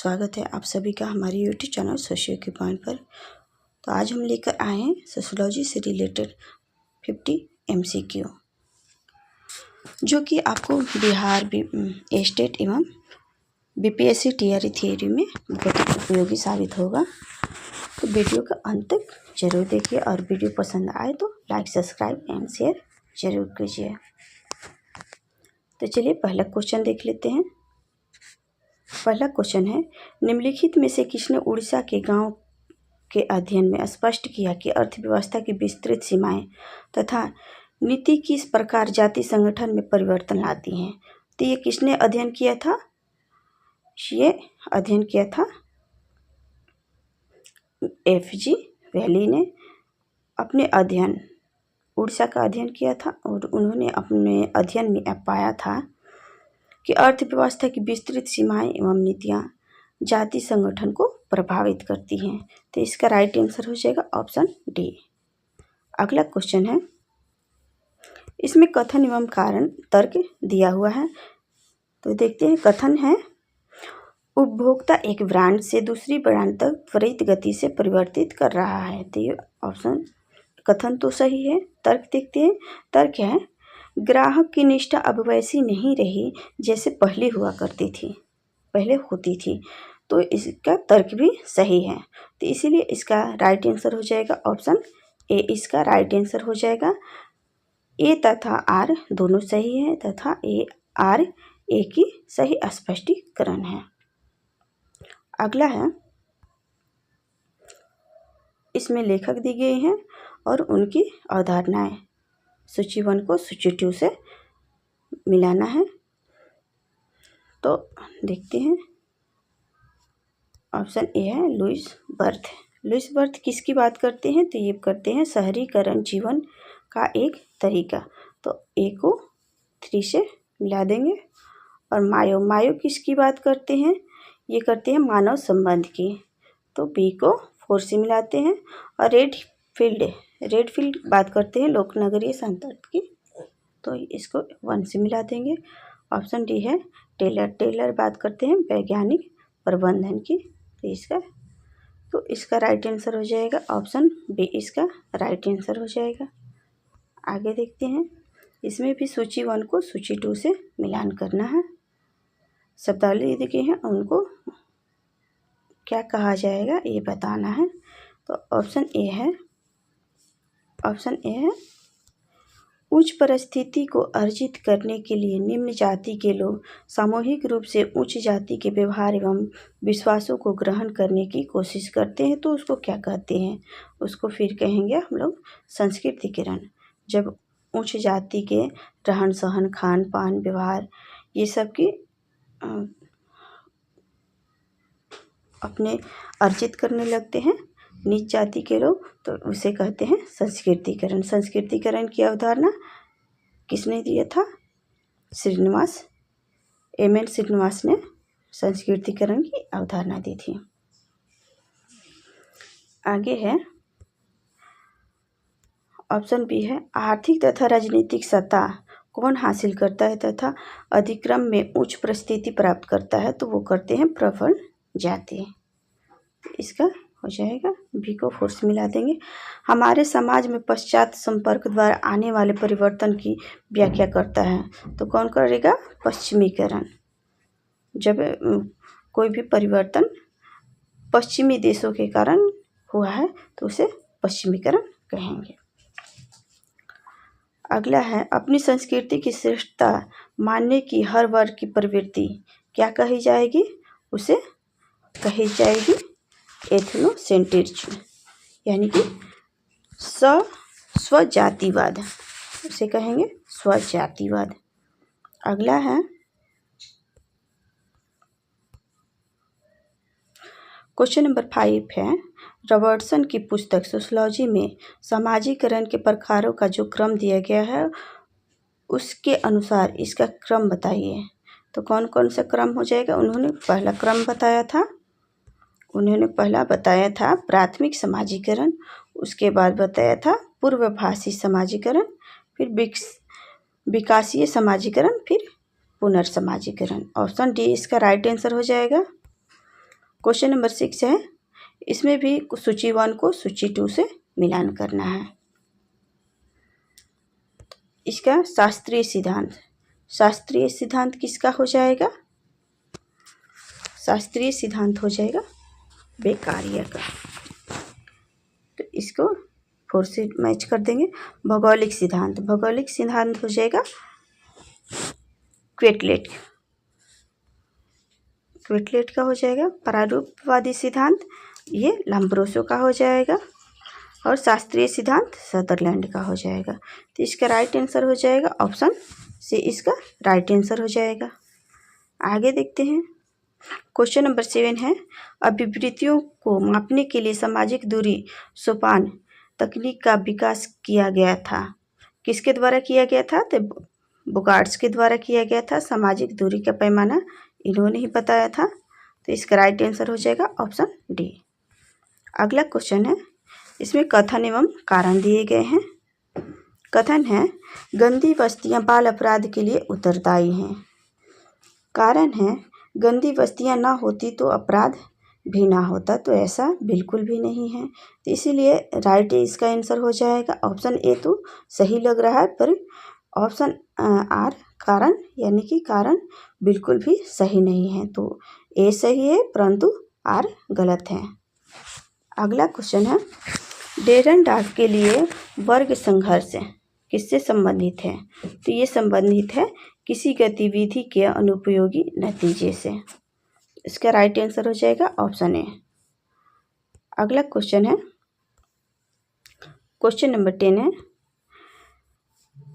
स्वागत है आप सभी का हमारे यूट्यूब चैनल सोशियो की पॉइंट पर। तो आज हम लेकर आए हैं सोशियोलॉजी से रिलेटेड 50 MCQ, जो कि आपको बिहार स्टेट एवं BPSC टीआरई थियरी में बहुत उपयोगी साबित होगा। तो वीडियो का अंत तक जरूर देखिए और वीडियो पसंद आए तो लाइक, सब्सक्राइब एंड शेयर जरूर कीजिए। तो चलिए पहला क्वेश्चन देख लेते हैं। पहला क्वेश्चन है, निम्नलिखित में से किसने उड़ीसा के गांव के अध्ययन में स्पष्ट किया कि अर्थव्यवस्था की विस्तृत सीमाएं तथा नीति किस प्रकार जाति संगठन में परिवर्तन लाती हैं। तो ये किसने अध्ययन किया था? ये अध्ययन किया था FG वैली ने अपने अध्ययन उड़ीसा का अध्ययन किया था और उन्होंने अपने अध्ययन में पाया था कि अर्थव्यवस्था की विस्तृत सीमाएं एवं नीतियां जाति संगठन को प्रभावित करती हैं। तो इसका राइट आंसर हो जाएगा ऑप्शन डी। अगला क्वेश्चन है, इसमें कथन एवं कारण तर्क दिया हुआ है। तो देखते हैं। कथन है, उपभोक्ता एक ब्रांड से दूसरी ब्रांड तक त्वरित गति से परिवर्तित कर रहा है। तो ये ऑप्शन कथन तो सही है। तर्क देखते हैं। तर्क है, ग्राहक की निष्ठा अब वैसी नहीं रही जैसे पहले हुआ करती थी, पहले होती थी। तो इसका तर्क भी सही है। तो इसीलिए इसका राइट आंसर हो जाएगा ऑप्शन ए। इसका राइट आंसर हो जाएगा ए तथा आर दोनों सही है तथा ए की सही स्पष्टीकरण है। अगला है, इसमें लेखक दी गई हैं और उनकी अवधारणाएं। सूची 1 को सूची 2 से मिलाना है। तो देखते हैं। ऑप्शन ए है लुईस बर्थ। लुईस बर्थ किसकी बात करते हैं? तो ये करते हैं शहरीकरण जीवन का एक तरीका। तो ए को 3 से मिला देंगे। और मायो किसकी बात करते हैं? ये करते हैं मानव संबंध की। तो बी को 4 से मिलाते हैं। और रेड फील्ड बात करते हैं लोक नगरीय संपर्क की। तो इसको 1 से मिला देंगे। ऑप्शन डी है टेलर बात करते हैं वैज्ञानिक प्रबंधन की। तो इसका राइट आंसर हो जाएगा ऑप्शन बी। इसका राइट आंसर हो जाएगा। आगे देखते हैं। इसमें भी सूची 1 को सूची 2 से मिलान करना है। शब्दावली दी गई है, उनको क्या कहा जाएगा ये बताना है। तो ऑप्शन ए है उच्च परिस्थिति को अर्जित करने के लिए निम्न जाति के लोग सामूहिक रूप से उच्च जाति के व्यवहार एवं विश्वासों को ग्रहण करने की कोशिश करते हैं। तो उसको क्या कहते हैं? उसको फिर कहेंगे हम लोग संस्कृतिकरण। जब उच्च जाति के रहन सहन, खान पान, व्यवहार ये सब की अपने अर्जित करने लगते हैं नीच जाति के लोग, तो उसे कहते हैं संस्कृतिकरण। संस्कृतिकरण की अवधारणा किसने दिया था? M.N. श्रीनिवास ने संस्कृतिकरण की अवधारणा दी थी। आगे है ऑप्शन बी है, आर्थिक तथा राजनीतिक सत्ता कौन हासिल करता है तथा अधिक्रम में उच्च परिस्थिति प्राप्त करता है? तो वो करते हैं प्रबल जाति। इसका हो जाएगा बी को 4 से मिला देंगे। हमारे समाज में पश्चात संपर्क द्वारा आने वाले परिवर्तन की व्याख्या करता है। तो कौन करेगा? पश्चिमीकरण। जब कोई भी परिवर्तन पश्चिमी देशों के कारण हुआ है तो उसे पश्चिमीकरण कहेंगे। अगला है, अपनी संस्कृति की श्रेष्ठता मानने की हर वर्ग की प्रवृत्ति क्या कही जाएगी? उसे कही जाएगी एथनोसेंट्रिज्म, यानी कि स्वजातिवाद। उसे कहेंगे स्वजातिवाद। अगला है, क्वेश्चन नंबर 5 है, रॉबर्टसन की पुस्तक सोशियोलॉजी में समाजीकरण के प्रकारों का जो क्रम दिया गया है उसके अनुसार इसका क्रम बताइए। तो कौन कौन सा क्रम हो जाएगा? उन्होंने पहला क्रम बताया था। उन्होंने पहला बताया था प्राथमिक समाजीकरण, उसके बाद बताया था पूर्वभाषी समाजीकरण, फिर विकासीय समाजीकरण, फिर पुनर्समाजीकरण। ऑप्शन डी इसका राइट आंसर हो जाएगा। क्वेश्चन नंबर 6 है, इसमें भी सूची 1 को सूची 2 से मिलान करना है। इसका शास्त्रीय सिद्धांत, शास्त्रीय सिद्धांत किसका हो जाएगा? शास्त्रीय सिद्धांत हो जाएगा बेकारिया का। तो इसको 4 से मैच कर देंगे। भौगोलिक सिद्धांत, भौगोलिक सिद्धांत हो जाएगा क्वेटलेट, क्वेटलेट का हो जाएगा। प्रारूपवादी सिद्धांत ये लैम्ब्रोसो का हो जाएगा। और शास्त्रीय सिद्धांत सदरलैंड का हो जाएगा। तो इसका राइट आंसर हो जाएगा ऑप्शन सी, इसका राइट आंसर हो जाएगा। आगे देखते हैं। क्वेश्चन नंबर 7 है, अभिवृत्तियों को मापने के लिए सामाजिक दूरी सोपान तकनीक का विकास किया गया था। किसके द्वारा किया गया था? तो बुगार्ड्स के द्वारा किया गया था। सामाजिक दूरी का पैमाना इन्होंने ही बताया था। तो इसका राइट आंसर हो जाएगा ऑप्शन डी। अगला क्वेश्चन है, इसमें कथन एवं कारण दिए गए हैं। कथन है, गंदी बस्तियां बाल अपराध के लिए उत्तरदायी हैं। कारण है, गंदी बस्तियां ना होती तो अपराध भी ना होता। तो ऐसा बिल्कुल भी नहीं है। तो इसीलिए राइट इसका आंसर हो जाएगा ऑप्शन ए। तो सही लग रहा है, पर ऑप्शन आर कारण यानी कि कारण बिल्कुल भी सही नहीं है। तो ए सही है परंतु आर गलत है। अगला क्वेश्चन है, डेरन डाक के लिए वर्ग संघर्ष किससे संबंधित है? तो ये संबंधित है किसी गतिविधि के अनुपयोगी नतीजे से। इसका राइट आंसर हो जाएगा ऑप्शन ए। अगला क्वेश्चन है, क्वेश्चन नंबर 10 है,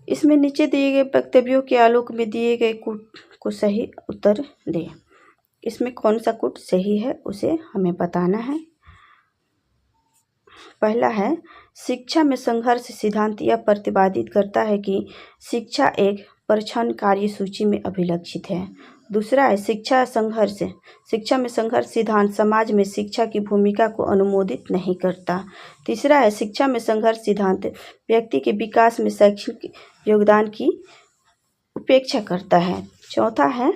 इसमें नीचे दिए गए वक्तव्यों के आलोक में दिए गए कूट को सही उत्तर दें। इसमें कौन सा कूट सही है उसे हमें बताना है। पहला है, शिक्षा में संघर्ष सिद्धांत यह प्रतिपादित करता है कि शिक्षा एक परिच्छन कार्यसूची में अभिलक्षित है। दूसरा है, शिक्षा में संघर्ष सिद्धांत समाज में शिक्षा की भूमिका को अनुमोदित नहीं करता। तीसरा है, शिक्षा में संघर्ष सिद्धांत व्यक्ति के विकास में शैक्षणिक योगदान की उपेक्षा करता है। चौथा है,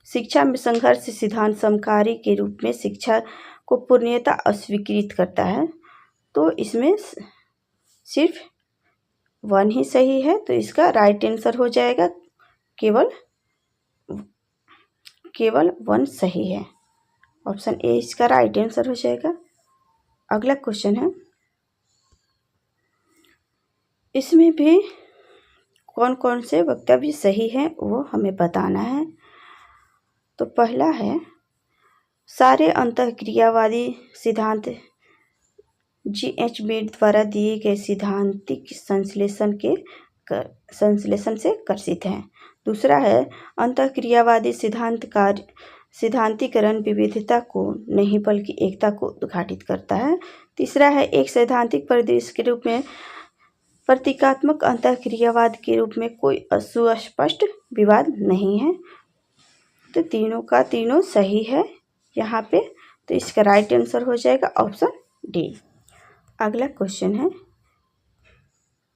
शिक्षा में संघर्ष सिद्धांत समकारी के रूप में शिक्षा को पूर्णतः अस्वीकृत करता है। तो इसमें सिर्फ 1 ही सही है। तो इसका राइट आंसर हो जाएगा केवल 1 सही है। ऑप्शन ए इसका राइट आंसर हो जाएगा। अगला क्वेश्चन है, इसमें भी कौन कौन से वक्तव्य सही हैं वो हमें बताना है। तो पहला है, सारे अंतःक्रियावादी सिद्धांत G.H. मीड द्वारा दिए गए सिद्धांतिक संश्लेषण से कर्षित हैं। दूसरा है, अंतःक्रियावादी सिद्धांतीकरण विविधता को नहीं बल्कि एकता को उद्घाटित करता है। तीसरा है, एक सैद्धांतिक परिदृश्य के रूप में प्रतीकात्मक अंतःक्रियावाद के रूप में कोई सुस्पष्ट विवाद नहीं है। तो तीनों का तीनों सही है यहाँ पे। तो इसका राइट आंसर हो जाएगा ऑप्शन डी। अगला क्वेश्चन है,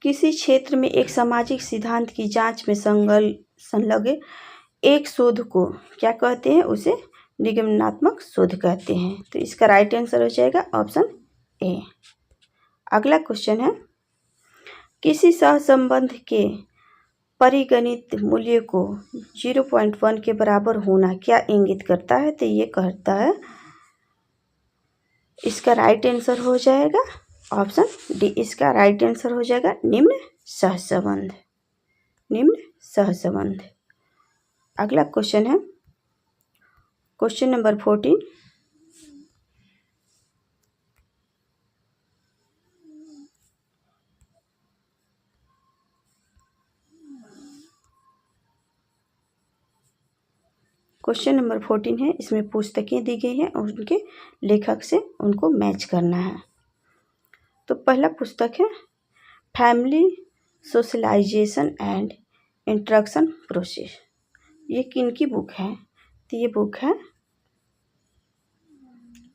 किसी क्षेत्र में एक सामाजिक सिद्धांत की जांच में संलग्न एक शोध को क्या कहते हैं? उसे निगमनात्मक शोध कहते हैं। तो इसका राइट आंसर हो जाएगा ऑप्शन ए। अगला क्वेश्चन है, किसी सहसंबंध के परिगणित मूल्य को 0.1 के बराबर होना क्या इंगित करता है? तो ये कहता है, इसका राइट आंसर हो जाएगा ऑप्शन डी। इसका राइट आंसर हो जाएगा निम्न सहसंबंध, निम्न सहसंबंध। अगला क्वेश्चन है, क्वेश्चन नंबर 14, क्वेश्चन नंबर 14 है। इसमें पुस्तकें दी गई हैं और उनके लेखक से उनको मैच करना है। तो पहला पुस्तक है family socialisation and instruction process. ये किनकी बुक है? तो ये बुक है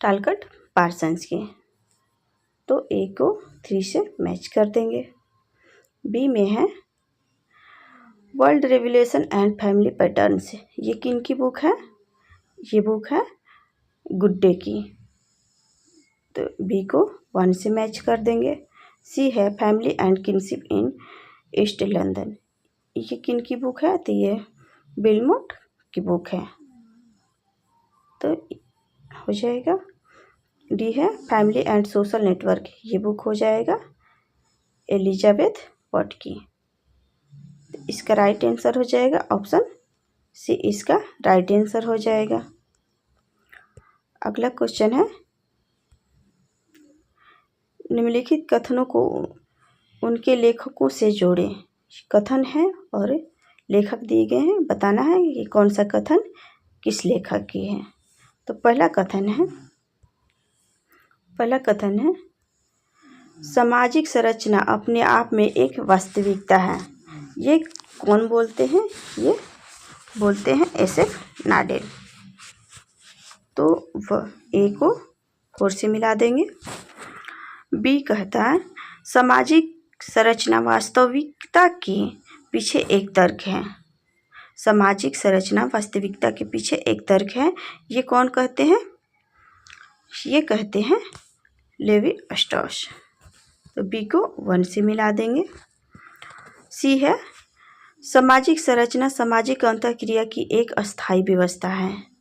टालकट पार्सन्स की। तो ए को 3 से मैच कर देंगे। बी में है world revolution and family patterns. ये किनकी बुक है? ये बुक है गुड्डे की, तो बी को 1 से मैच कर देंगे। सी है family and kinship in east London, ये किन की बुक है, तो ये बिलमोट की बुक है, तो हो जाएगा। डी है फैमिली एंड सोशल नेटवर्क, ये बुक हो जाएगा एलिजाबेथ वॉट की, तो इसका राइट आंसर हो जाएगा ऑप्शन सी, इसका राइट आंसर हो जाएगा। अगला क्वेश्चन है, निम्नलिखित कथनों को उनके लेखकों से जोड़ें। कथन है और लेखक दिए गए हैं, बताना है कि कौन सा कथन किस लेखक की है। तो पहला कथन है सामाजिक संरचना अपने आप में एक वास्तविकता है। ये कौन बोलते हैं, ये बोलते हैं SF नाडेल। तो वह ए को 4 से मिला देंगे। बी कहता है सामाजिक संरचना वास्तविकता के पीछे एक तर्क है। सामाजिक संरचना वास्तविकता के पीछे एक तर्क है, ये कौन कहते हैं, ये कहते हैं लेवी स्ट्रॉस, तो बी को 1 से मिला देंगे। सी है सामाजिक संरचना सामाजिक अंतःक्रिया की एक अस्थायी व्यवस्था है,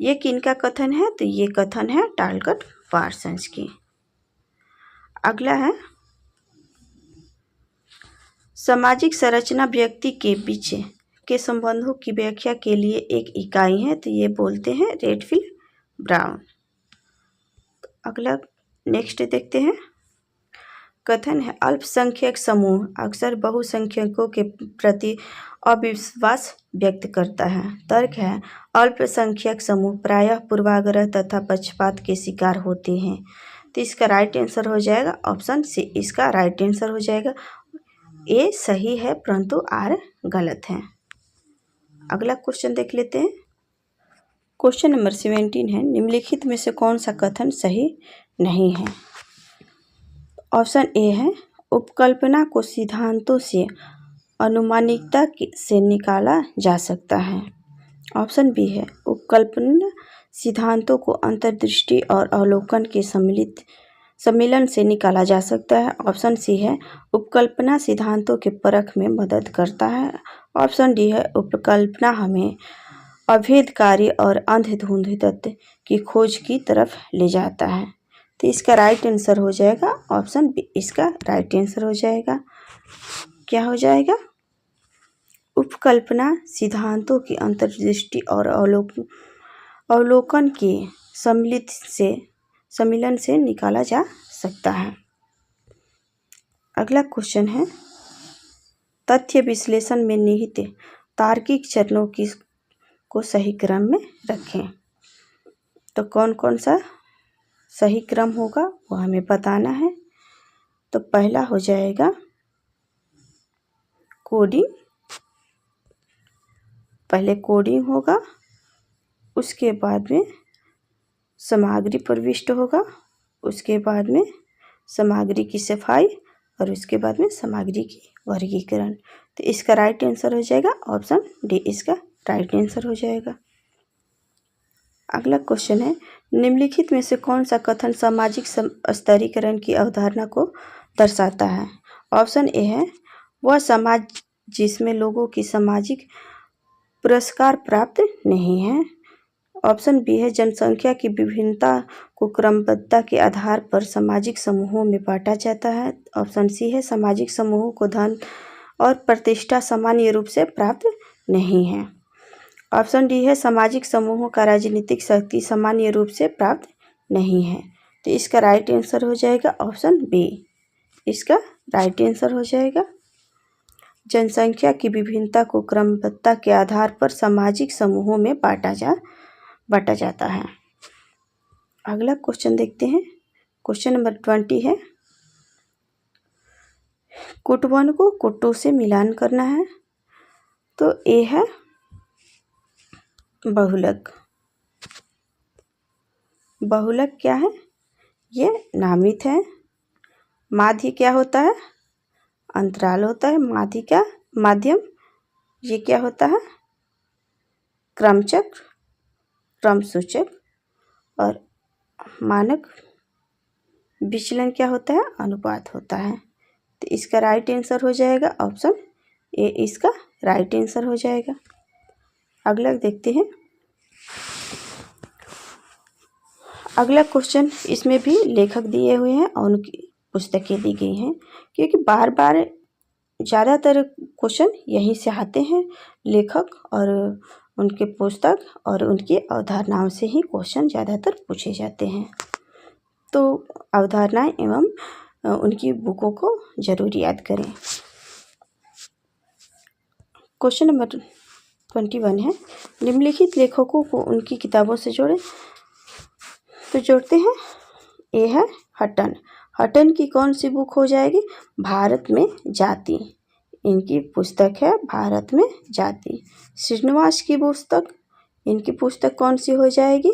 ये किनका कथन है, तो ये कथन है टालकट पार्सन्स की। अगला है सामाजिक संरचना व्यक्ति के पीछे के संबंधों की व्याख्या के लिए एक इकाई है, तो ये बोलते हैं रेडफील्ड ब्राउन। अगला नेक्स्ट देखते हैं, कथन है अल्पसंख्यक समूह अक्सर बहुसंख्यकों के प्रति अविश्वास व्यक्त करता है। तर्क है अल्पसंख्यक समूह प्रायः पूर्वाग्रह तथा पक्षपात के शिकार होते हैं, तो इसका राइट आंसर हो जाएगा ऑप्शन सी, इसका राइट आंसर हो जाएगा। ए सही है परंतु आर गलत है। अगला क्वेश्चन देख लेते हैं, क्वेश्चन नंबर 17 है निम्नलिखित में से कौन सा कथन सही नहीं है। ऑप्शन ए है उपकल्पना को सिद्धांतों से अनुमानिकता से निकाला जा सकता है। ऑप्शन बी है उपकल्पना सिद्धांतों को अंतर्दृष्टि और अवलोकन के सम्मिलन से निकाला जा सकता है। ऑप्शन सी है उपकल्पना सिद्धांतों के परख में मदद करता है। ऑप्शन डी है उपकल्पना हमें अभेदकारी और अंधधुंध तत्व की खोज की तरफ ले जाता है, तो इसका राइट आंसर हो जाएगा ऑप्शन बी, इसका राइट आंसर हो जाएगा। क्या हो जाएगा, उपकल्पना सिद्धांतों की अंतर्दृष्टि और अवलोकन के सम्मिलन से निकाला जा सकता है। अगला क्वेश्चन है तथ्य विश्लेषण में निहित तार्किक चरणों को सही क्रम में रखें, तो कौन कौन सा सही क्रम होगा वो हमें बताना है। तो पहला हो जाएगा कोडिंग, पहले कोडिंग होगा, उसके बाद में सामग्री प्रविष्ट होगा, उसके बाद में सामग्री की सफाई और उसके बाद में सामग्री की वर्गीकरण, तो इसका राइट आंसर हो जाएगा ऑप्शन डी, इसका राइट आंसर हो जाएगा। अगला क्वेश्चन है निम्नलिखित में से कौन सा कथन सामाजिक स्तरीकरण की अवधारणा को दर्शाता है। ऑप्शन ए है वह समाज जिसमें लोगों की सामाजिक पुरस्कार प्राप्त नहीं है। ऑप्शन बी है जनसंख्या की विभिन्नता को क्रमबद्धता के आधार पर सामाजिक समूहों में बांटा जाता है। ऑप्शन सी है सामाजिक समूहों को धन और प्रतिष्ठा सामान्य रूप से प्राप्त नहीं है। ऑप्शन डी है सामाजिक समूहों का राजनीतिक शक्ति सामान्य रूप से प्राप्त नहीं है, तो इसका राइट आंसर हो जाएगा ऑप्शन बी, इसका राइट आंसर हो जाएगा। जनसंख्या की विभिन्नता को क्रमबद्धता के आधार पर सामाजिक समूहों में बांटा जाता है। अगला क्वेश्चन देखते हैं, क्वेश्चन नंबर 20 है कुट1 को कुट2 से मिलान करना है, तो ए है बहुलक। बहुलक क्या है, ये नामित है। माध्य क्या होता है, अंतराल होता है। माध्य क्या, माध्यम, ये क्या होता है क्रमचक्र, क्रमसूचक। और मानक विचलन क्या होता है? अनुपात होता है। तो इसका राइट आंसर हो जाएगा ऑप्शन ए, इसका राइट आंसर हो जाएगा। अगला देखते हैं। अगला क्वेश्चन, इसमें भी लेखक दिए हुए हैं और उनकी पुस्तकें दी गई हैं, क्योंकि बार बार ज़्यादातर क्वेश्चन यहीं से आते हैं। लेखक और उनके पुस्तक और उनकी अवधारणाओं से ही क्वेश्चन ज़्यादातर पूछे जाते हैं। तो अवधारणाएं एवं उनकी बुकों को जरूर याद करें। क्वेश्चन नंबर 21 है, निम्नलिखित लेखकों को उनकी किताबों से जोड़ें। तो जोड़ते हैं। ए है हटन। हटन की कौन सी बुक हो जाएगी? भारत में जाति। इनकी पुस्तक है भारत में जाति। श्रीनिवास की पुस्तक, इनकी पुस्तक कौन सी हो जाएगी?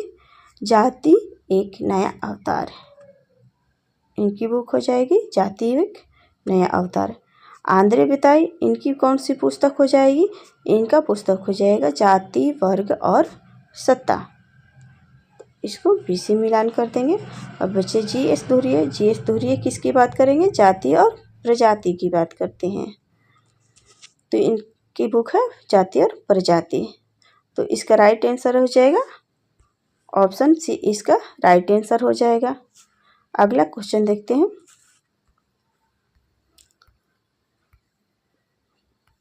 जाति एक नया अवतार। इनकी बुक हो जाएगी जाति एक नया अवतार। आंद्रे बिताई, इनकी कौन सी पुस्तक हो जाएगी? इनका पुस्तक हो जाएगा जाति वर्ग और सत्ता। इसको बी से मिलान कर देंगे। अब बच्चे जीएस दोहरिए। जीएस दोहरिए किसकी बात करेंगे? जाति और प्रजाति की बात करते हैं। तो इनकी बुक है जाति और प्रजाति। तो इसका राइट आंसर हो जाएगा ऑप्शन सी, इसका राइट आंसर हो जाएगा। अगला क्वेश्चन देखते हैं।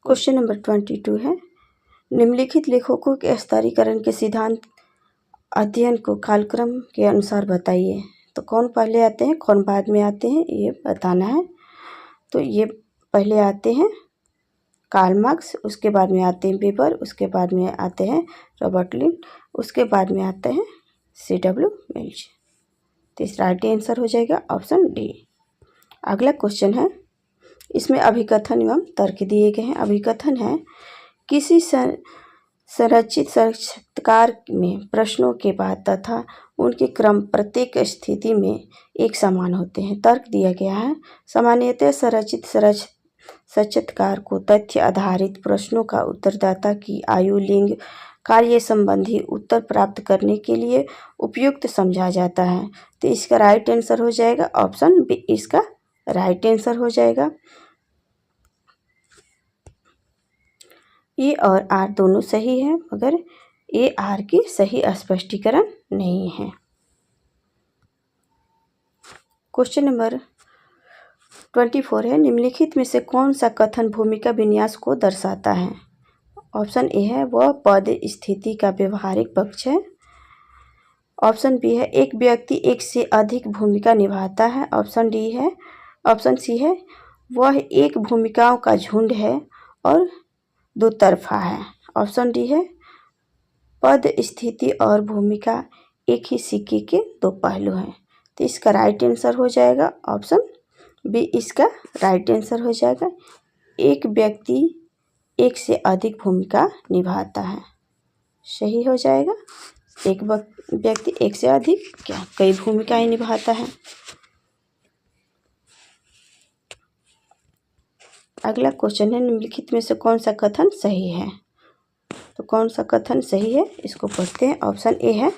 क्वेश्चन नंबर 22 है, निम्नलिखित लेखकों के स्तरीकरण के सिद्धांत अध्ययन को कालक्रम के अनुसार बताइए। तो कौन पहले आते हैं कौन बाद में आते हैं ये बताना है। तो ये पहले आते हैं कार्ल मार्क्स, उसके बाद में आते हैं वेबर, उसके बाद में आते हैं रॉबर्ट लिन, उसके बाद में आते हैं C.W. मिल्च। तो इस राइट आंसर हो जाएगा ऑप्शन डी। अगला क्वेश्चन है, इसमें अभिकथन एवं तर्क दिए गए हैं। अभिकथन है, किसी संरचित साक्षात्कार में प्रश्नों के बाद तथा उनके क्रम प्रत्येक स्थिति में एक समान होते हैं। तर्क दिया गया है, सामान्यतः संरचित साक्षात्कार को तथ्य आधारित प्रश्नों का उत्तरदाता की आयु, लिंग, कार्य संबंधी उत्तर प्राप्त करने के लिए उपयुक्त समझा जाता है। तो इसका राइट आंसर हो जाएगा ऑप्शन बी, इसका राइट आंसर हो जाएगा। ए और आर दोनों सही है, मगर ए आर की सही स्पष्टीकरण नहीं है। क्वेश्चन नंबर 24 है, निम्नलिखित में से कौन सा कथन भूमिका विन्यास को दर्शाता है? ऑप्शन ए है, वह पद स्थिति का व्यवहारिक पक्ष है। ऑप्शन बी है, एक व्यक्ति एक से अधिक भूमिका निभाता है। ऑप्शन डी है, ऑप्शन सी है, वह एक भूमिकाओं का झुंड है और दो तरफा है। ऑप्शन डी है, पद स्थिति और भूमिका एक ही सिक्के के दो पहलू हैं। तो इसका राइट आंसर हो जाएगा ऑप्शन बी, इसका राइट आंसर हो जाएगा। एक व्यक्ति एक से अधिक भूमिका निभाता है, सही हो जाएगा। एक व्यक्ति एक से अधिक क्या कई भूमिकाएं निभाता है। अगला क्वेश्चन है, निम्नलिखित में से कौन सा कथन सही है? तो कौन सा कथन सही है इसको पढ़ते हैं। ऑप्शन ए है,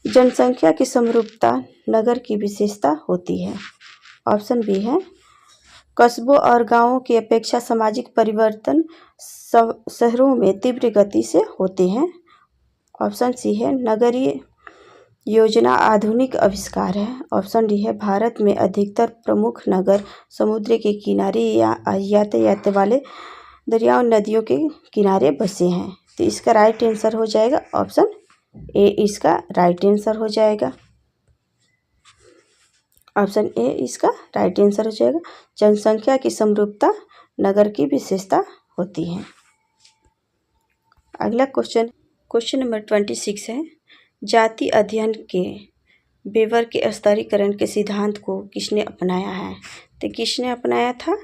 जनसंख्या की समरूपता नगर की विशेषता होती है। ऑप्शन बी है, कस्बों और गांवों की अपेक्षा सामाजिक परिवर्तन शहरों में तीव्र गति से होते हैं। ऑप्शन सी है, नगरीय योजना आधुनिक आविष्कार है। ऑप्शन डी है, भारत में अधिकतर प्रमुख नगर समुद्र के किनारे या यातायात वाले दरियाओं नदियों के किनारे बसे हैं। तो इसका राइट आंसर हो जाएगा ऑप्शन ए, इसका राइट आंसर हो जाएगा। ऑप्शन ए इसका राइट आंसर हो जाएगा। जनसंख्या की समरूपता नगर की विशेषता होती है। अगला क्वेश्चन नंबर 26 है, जाति अध्ययन के वेबर के स्तरीकरण के सिद्धांत को किसने अपनाया है? तो किसने अपनाया था?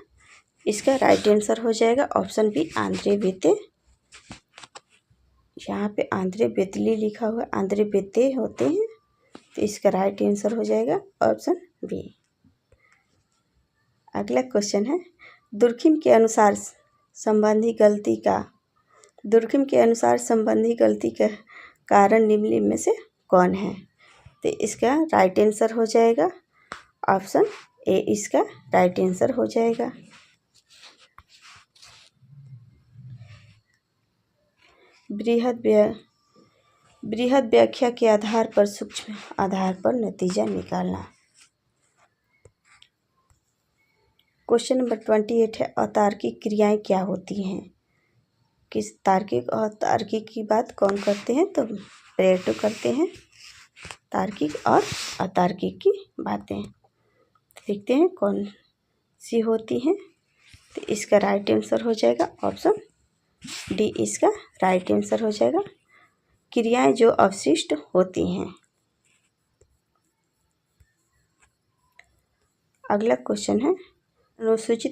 इसका राइट आंसर हो जाएगा ऑप्शन बी, आंद्रे बेते। यहाँ पे आंद्रे बेतली लिखा हुआ है, आंद्रे बेते होते हैं। तो इसका राइट आंसर हो जाएगा ऑप्शन बी। अगला क्वेश्चन है, दुर्खिम के अनुसार संबंधी गलती का कारण निम्न में से कौन है? तो इसका राइट आंसर हो जाएगा ऑप्शन ए, इसका राइट आंसर हो जाएगा। बृहद व्याख्या के आधार पर सूक्ष्म आधार पर नतीजा निकालना। क्वेश्चन नंबर 28 है, अतार्किक क्रियाएं क्या होती हैं? किस तार्किक और तार्किक की बात कौन करते हैं? तो प्लेटो करते हैं तार्किक और अतार्किक की बातें। देखते हैं कौन सी होती हैं। तो इसका राइट आंसर हो जाएगा ऑप्शन डी, इसका राइट आंसर हो जाएगा क्रियाएं जो अवशिष्ट होती हैं। अगला क्वेश्चन है, अनुसूचित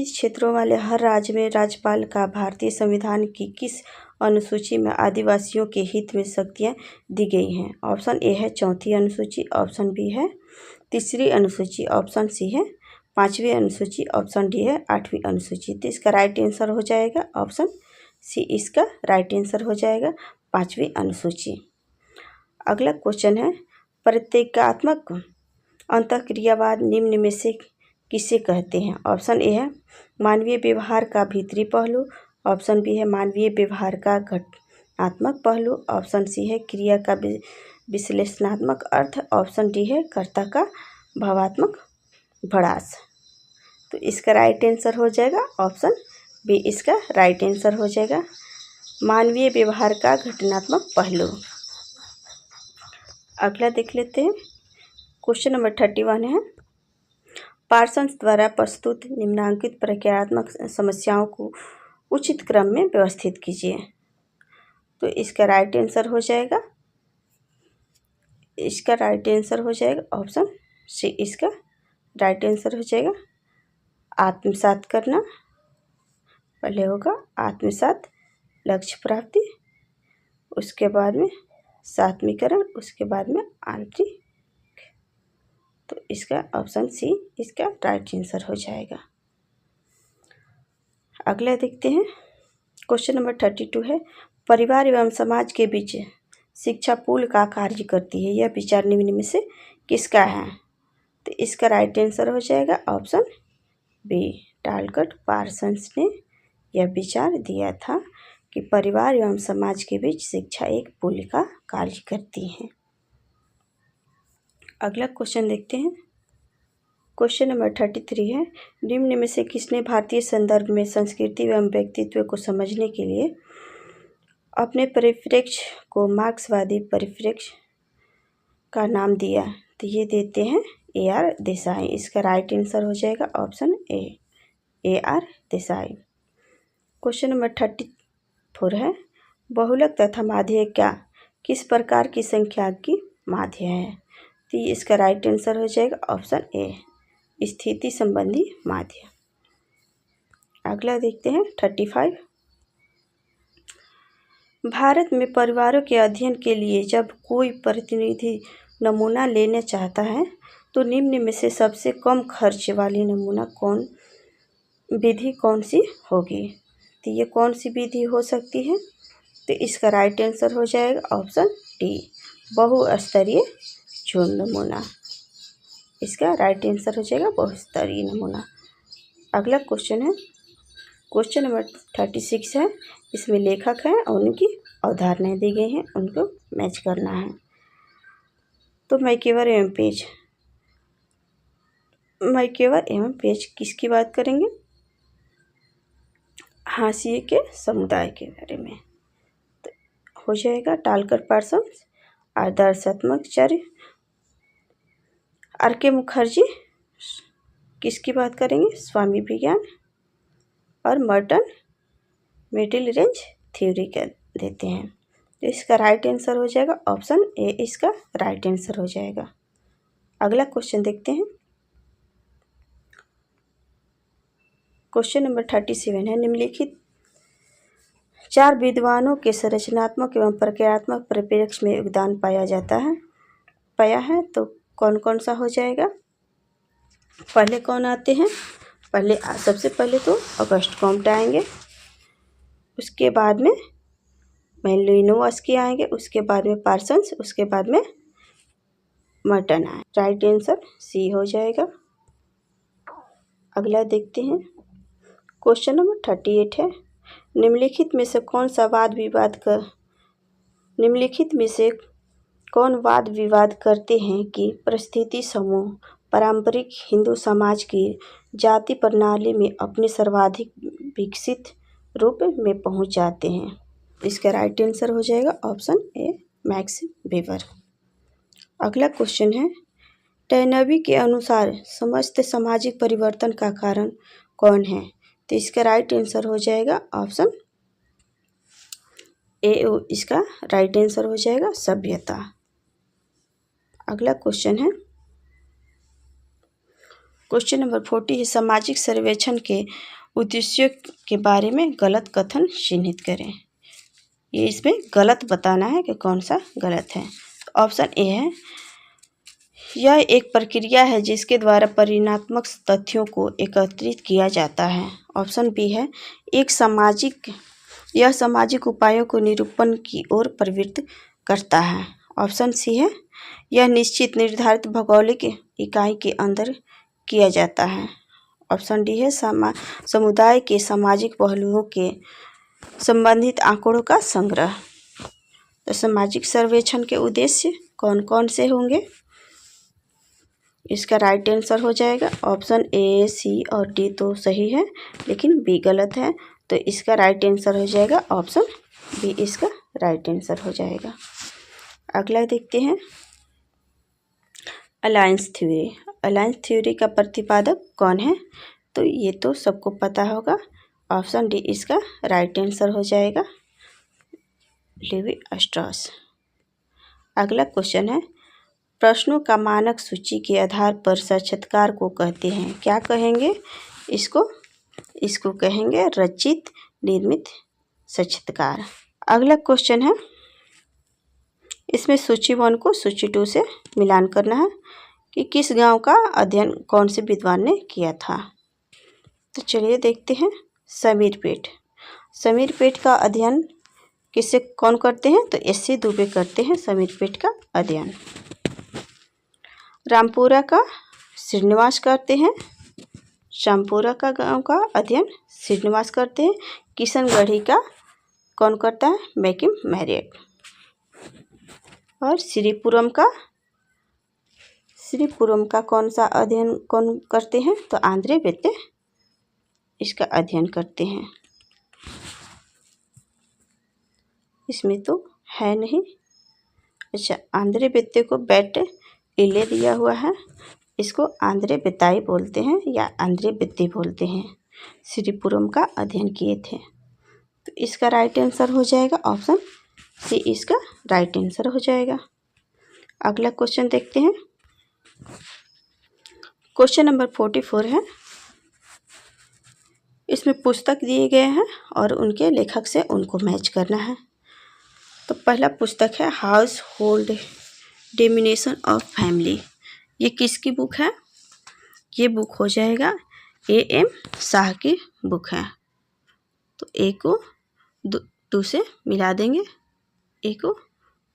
क्षेत्रों वाले हर राज्य में राज्यपाल का भारतीय संविधान की किस अनुसूची में आदिवासियों के हित में शक्तियाँ दी गई हैं? ऑप्शन ए है 4वीं अनुसूची, ऑप्शन बी है 3री अनुसूची, ऑप्शन सी है 5वीं अनुसूची, ऑप्शन डी है 8वीं अनुसूची। तो इसका राइट आंसर हो जाएगा ऑप्शन सी, इसका राइट आंसर हो जाएगा 5वीं अनुसूची। अगला क्वेश्चन है, प्रतीकात्मक अंतःक्रियावाद निम्न में से किसे कहते हैं? ऑप्शन ए है मानवीय व्यवहार का भीतरी पहलू, ऑप्शन बी है मानवीय व्यवहार का घटनात्मक पहलू, ऑप्शन सी है क्रिया का विश्लेषणात्मक अर्थ, ऑप्शन डी है कर्ता का भावात्मक भड़ास। तो इसका राइट आंसर हो जाएगा ऑप्शन बी, इसका राइट आंसर हो जाएगा मानवीय व्यवहार का घटनात्मक पहलू। अगला देख लेते हैं, क्वेश्चन नंबर 31 है, पार्सन्स द्वारा प्रस्तुत निम्नांकित प्रक्रियात्मक समस्याओं को उचित क्रम में व्यवस्थित कीजिए। तो इसका राइट आंसर हो जाएगा, इसका राइट आंसर हो जाएगा ऑप्शन सी, इसका राइट आंसर हो जाएगा आत्मसात करना। पहले होगा आत्मसात, लक्ष्य प्राप्ति, उसके बाद में सात्मीकरण, उसके बाद में आंतरिक। तो इसका ऑप्शन सी, इसका राइट आंसर हो जाएगा। अगला देखते हैं, क्वेश्चन नंबर 32 है, परिवार एवं समाज के बीच शिक्षा पुल का कार्य करती है, यह विचार निम्न में से किसका है? तो इसका राइट आंसर हो जाएगा ऑप्शन बी, टालकट पार्सन्स ने यह विचार दिया था कि परिवार एवं समाज के बीच शिक्षा एक पुल का कार्य करती है। अगला क्वेश्चन देखते हैं, क्वेश्चन नंबर 33 है, निम्न में से किसने भारतीय संदर्भ में संस्कृति एवं व्यक्तित्व को समझने के लिए अपने परिप्रेक्ष्य को मार्क्सवादी परिप्रेक्ष्य का नाम दिया? तो ये देते हैं AR देसाई। इसका राइट आंसर हो जाएगा option A, AR Desai. Question number 34 है, बहुलक तथा माध्य क्या किस प्रकार की संख्या की माध्य है? तो इसका राइट आंसर हो जाएगा ऑप्शन ए, स्थिति संबंधी माध्य। अगला देखते हैं 35, भारत में परिवारों के अध्ययन के लिए जब कोई प्रतिनिधि नमूना लेना चाहता है तो निम्न में से सबसे कम खर्च वाली नमूना विधि कौन सी होगी? तो ये कौन सी विधि हो सकती है? तो इसका राइट आंसर हो जाएगा ऑप्शन डी, बहुस्तरीय झुंड नमूना। इसका राइट आंसर हो जाएगा बहुस्तरीय नमूना। अगला क्वेश्चन है, क्वेश्चन नंबर 36 है, इसमें लेखक हैं और उनकी अवधारणाएं दी गई हैं, उनको मैच करना है। तो मैकेवर एवं पेज किसकी बात करेंगे? हाशिए के समुदाय के बारे में। तो हो जाएगा टालकर पार्सन्स, आदर्शात्मक चर्य। RK मुखर्जी किसकी बात करेंगे? स्वामी विज्ञान। और मर्टन मिडिल रेंज थ्योरी का देते हैं। तो इसका राइट आंसर हो जाएगा ऑप्शन ए, इसका राइट आंसर हो जाएगा। अगला क्वेश्चन देखते हैं, क्वेश्चन नंबर 37 है, निम्नलिखित 4 विद्वानों के संरचनात्मक एवं प्रक्रियात्मक परिप्रेक्ष्य में योगदान पाया है तो कौन कौन सा हो जाएगा? पहले कौन आते हैं? सबसे पहले तो ऑगस्ट कॉम्टे आएंगे, उसके बाद में मेलिनोवस्की आएंगे, उसके बाद में पार्सन्स, उसके बाद में मर्टन आए। राइट आंसर सी हो जाएगा। अगला देखते हैं, क्वेश्चन नंबर 38 है, निम्नलिखित में से कौन वाद विवाद करते हैं कि परिस्थिति समूह पारंपरिक हिंदू समाज की जाति प्रणाली में अपने सर्वाधिक विकसित रूप में पहुंच जाते हैं। इसका राइट आंसर हो जाएगा ऑप्शन ए, मैक्स वेबर। अगला क्वेश्चन है, टैनबी के अनुसार समस्त सामाजिक परिवर्तन का कारण कौन है? तो इसका राइट आंसर हो जाएगा ऑप्शन ए, इसका राइट आंसर हो जाएगा सभ्यता। अगला क्वेश्चन है, क्वेश्चन नंबर 40 है, सामाजिक सर्वेक्षण के उद्देश्यों के बारे में गलत कथन चिन्हित करें। ये इसमें गलत बताना है कि कौन सा गलत है। तो ऑप्शन ए है, यह एक प्रक्रिया है जिसके द्वारा परिणात्मक तथ्यों को एकत्रित किया जाता है। ऑप्शन बी है, यह सामाजिक उपायों को निरूपण की ओर प्रवृत्त करता है। ऑप्शन सी है, यह निश्चित निर्धारित भौगोलिक इकाई के अंदर किया जाता है। ऑप्शन डी है, समुदाय के सामाजिक पहलुओं के संबंधित आंकड़ों का संग्रह। तो सामाजिक सर्वेक्षण के उद्देश्य कौन कौन से होंगे? इसका राइट आंसर हो जाएगा ऑप्शन ए, सी और डी तो सही है, लेकिन बी गलत है। तो इसका राइट आंसर हो जाएगा ऑप्शन बी, इसका राइट आंसर हो जाएगा। अगला देखते हैं, अलायंस थ्योरी। अलायंस थ्योरी का प्रतिपादक कौन है? तो ये तो सबको पता होगा, ऑप्शन डी इसका राइट आंसर हो जाएगा, लेवी स्ट्रॉस। अगला क्वेश्चन है, प्रश्नों का मानक सूची के आधार पर साक्षात्कार को कहते हैं, क्या कहेंगे इसको कहेंगे रचित निर्मित साक्षात्कार। अगला क्वेश्चन है, इसमें सूची 1 को सूची 2 से मिलान करना है कि किस गांव का अध्ययन कौन से विद्वान ने किया था। तो चलिए देखते हैं, समीरपेट का अध्ययन किससे कौन करते हैं? तो एस.सी. दुबे करते हैं समीरपेट का अध्ययन। रामपुरा का श्रीनिवास करते हैं, शामपुरा का गांव का अध्ययन श्रीनिवास करते हैं। किशनगढ़ी का कौन करता है? मैकिम मैरियट। और श्रीपुरम का कौन सा अध्ययन कौन करते हैं? तो आंद्रे बेत्ते इसका अध्ययन करते हैं। इसमें तो है नहीं, अच्छा, आंद्रे बेत्ते को बैट इले दिया हुआ है, इसको आंद्रे बेताई बोलते हैं या आंद्रे बेत्ते बोलते हैं। श्रीपुरम का अध्ययन किए थे। तो इसका राइट आंसर हो जाएगा ऑप्शन सी, इसका राइट आंसर हो जाएगा। अगला क्वेश्चन देखते हैं, क्वेश्चन नंबर 44 है, इसमें पुस्तक दिए गए हैं और उनके लेखक से उनको मैच करना है। तो पहला पुस्तक है हाउस होल्ड डिमिनेशन ऑफ फैमिली। ये किसकी बुक है? ये बुक हो जाएगा A.M. शाह की बुक है। तो ए को 2 से मिला देंगे, ए को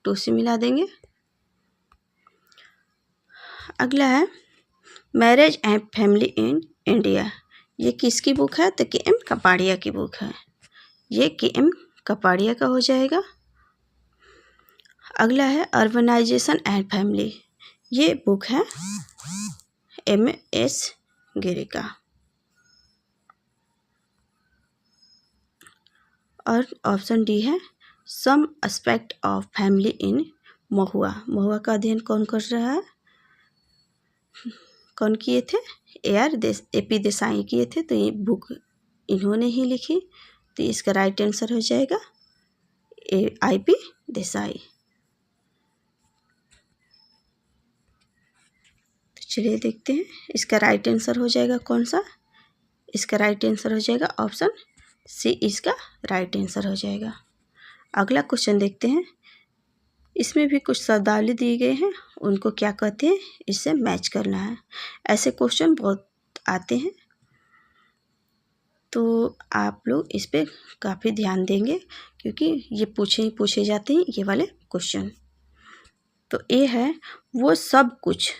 2 से मिला देंगे। अगला है marriage and family in India. ये किसकी बुक है? तो K.M. कपाड़िया की बुक है, ये K.M. कपाड़िया का हो जाएगा। अगला है अर्बनाइजेशन एंड फैमिली। ये बुक है M.S. गिरी का। और ऑप्शन डी है some aspect of family in महुआ। महुआ का अध्ययन कौन कर रहा है? कौन किए थे? A.P. देसाई किए थे। तो ये बुक इन्होंने ही लिखी, तो इसका राइट आंसर हो जाएगा I.P. देसाई। तो चलिए देखते हैं, इसका राइट आंसर हो जाएगा कौन सा? इसका राइट आंसर हो जाएगा ऑप्शन सी, इसका राइट आंसर हो जाएगा। अगला क्वेश्चन देखते हैं, इसमें भी कुछ शब्दावली दिए गए हैं, उनको क्या कहते हैं, इससे मैच करना है। ऐसे क्वेश्चन बहुत आते हैं, तो आप लोग इस पर काफ़ी ध्यान देंगे क्योंकि ये पूछे जाते हैं ये वाले क्वेश्चन। तो ए है वो सब कुछ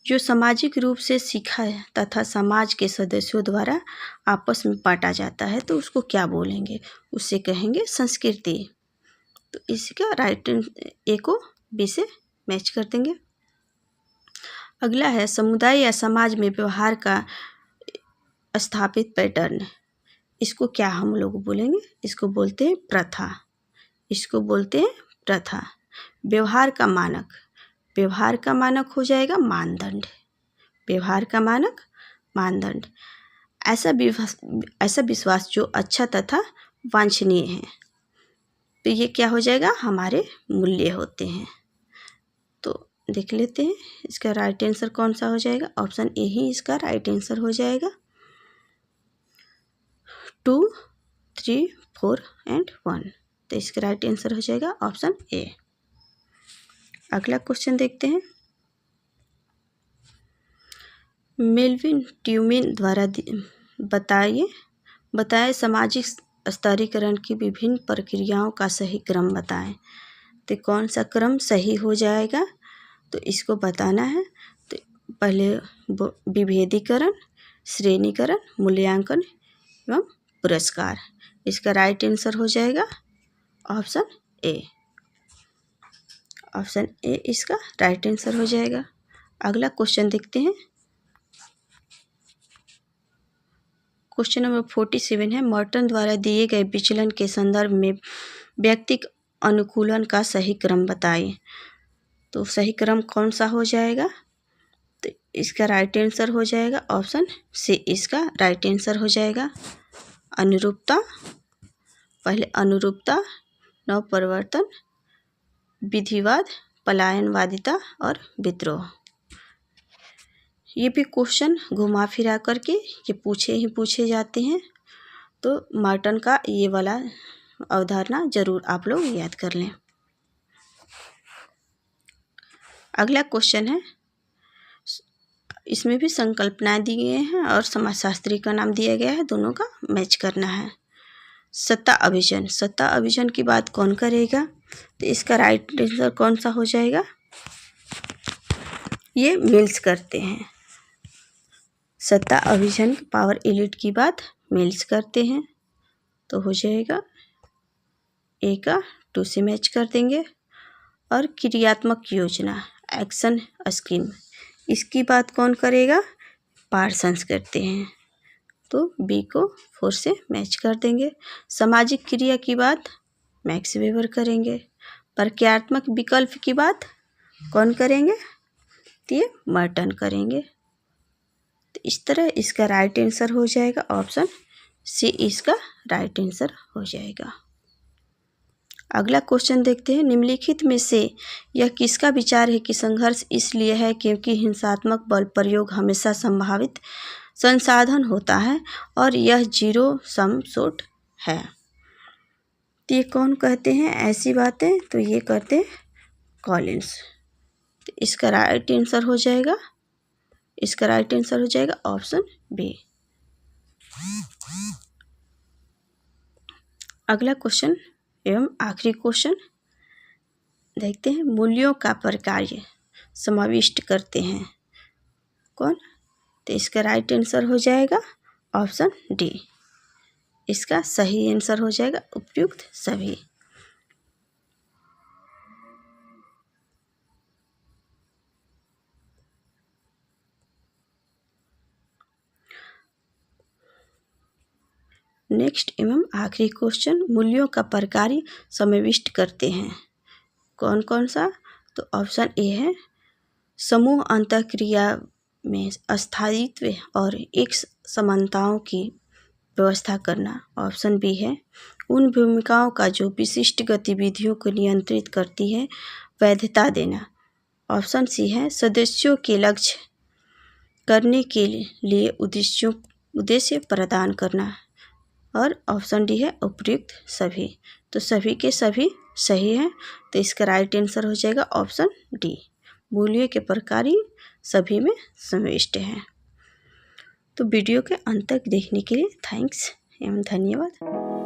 जो सामाजिक रूप से सीखा है तथा समाज के सदस्यों द्वारा आपस में बांटा जाता है, तो उसको क्या बोलेंगे? उससे कहेंगे संस्कृति। तो इसका राइट ए को बी से मैच कर देंगे। अगला है समुदाय या समाज में व्यवहार का स्थापित पैटर्न। इसको क्या हम लोग बोलेंगे? इसको बोलते हैं प्रथा। इसको बोलते हैं प्रथा। व्यवहार का मानक, व्यवहार का मानक हो जाएगा मानदंड। व्यवहार का मानक मानदंड। ऐसा विश्वास जो अच्छा तथा वांछनीय है। तो ये क्या हो जाएगा? हमारे मूल्य होते हैं। तो देख लेते हैं इसका राइट आंसर कौन सा हो जाएगा। ऑप्शन ए ही इसका राइट आंसर हो जाएगा। 2, 3, 4 एंड 1। तो इसका राइट आंसर हो जाएगा ऑप्शन ए। अगला क्वेश्चन देखते हैं। मेल्विन ट्यूमिन द्वारा बताए सामाजिक स्तरीकरण की विभिन्न प्रक्रियाओं का सही क्रम बताएं। तो कौन सा क्रम सही हो जाएगा? तो इसको बताना है। तो पहले विभेदीकरण, श्रेणीकरण, मूल्यांकन एवं पुरस्कार। इसका राइट आंसर हो जाएगा ऑप्शन ए। ऑप्शन ए इसका राइट आंसर हो जाएगा। अगला क्वेश्चन देखते हैं। क्वेश्चन नंबर 47 है मॉर्टन द्वारा दिए गए विचलन के संदर्भ में व्यक्तिक अनुकूलन का सही क्रम बताइए। तो सही क्रम कौन सा हो जाएगा? तो इसका राइट आंसर हो जाएगा ऑप्शन सी। इसका राइट आंसर हो जाएगा अनुरूपता। पहले अनुरूपता, नवप्रवर्तन, विधिवाद, पलायनवादिता और विद्रोह। ये भी क्वेश्चन घुमा फिरा करके ये पूछे जाते हैं। तो मॉर्टन का ये वाला अवधारणा जरूर आप लोग याद कर लें। अगला क्वेश्चन है, इसमें भी संकल्पनाएं दी गई हैं और समाजशास्त्री का नाम दिया गया है, दोनों का मैच करना है। सत्ता अभिजन, सत्ता अभिजन की बात कौन करेगा? तो इसका राइट आंसर कौन सा हो जाएगा? ये मिल्स करते हैं। सत्ता अभिजन पावर एलिट की बात मिल्स करते हैं। तो हो जाएगा ए का 2 से मैच कर देंगे। और क्रियात्मक योजना, एक्शन स्कीम, इसकी बात कौन करेगा? पार्सन्स करते हैं। तो बी को 4 से मैच कर देंगे। सामाजिक क्रिया की बात मैक्स वेबर करेंगे। प्रक्रियात्मक विकल्प की बात कौन करेंगे? तो ये मॉर्टन करेंगे। तो इस तरह इसका राइट आंसर हो जाएगा ऑप्शन सी। इसका राइट आंसर हो जाएगा। अगला क्वेश्चन देखते हैं। निम्नलिखित में से यह किसका विचार है कि संघर्ष इसलिए है क्योंकि हिंसात्मक बल प्रयोग हमेशा संभावित संसाधन होता है और यह जीरो सम शॉट है। तो ये कौन कहते हैं ऐसी बातें? तो ये कहते हैं कॉलिंस। तो इसका राइट आंसर हो जाएगा, इसका राइट आंसर हो जाएगा ऑप्शन बी। अगला क्वेश्चन एवं आखिरी क्वेश्चन देखते हैं। मूल्यों का प्रकार्य समाविष्ट करते हैं कौन? तो इसका राइट आंसर हो जाएगा ऑप्शन डी। इसका सही आंसर हो जाएगा उपयुक्त सभी। नेक्स्ट एवं आखिरी क्वेश्चन, मूल्यों का प्रकार्य समाविष्ट करते हैं कौन कौन सा? तो ऑप्शन ए है समूह अंतःक्रिया में स्थायित्व और एक समानताओं की व्यवस्था करना। ऑप्शन बी है उन भूमिकाओं का जो विशिष्ट गतिविधियों को नियंत्रित करती है वैधता देना। ऑप्शन सी है सदस्यों के लक्ष्य करने के लिए उद्देश्य प्रदान करना। और ऑप्शन डी है उपयुक्त सभी। तो सभी के सभी सही हैं। तो इसका राइट आंसर हो जाएगा ऑप्शन डी। मूल्यों के प्रकार सभी में समाविष्ट हैं। तो वीडियो के अंत तक देखने के लिए थैंक्स एवं धन्यवाद।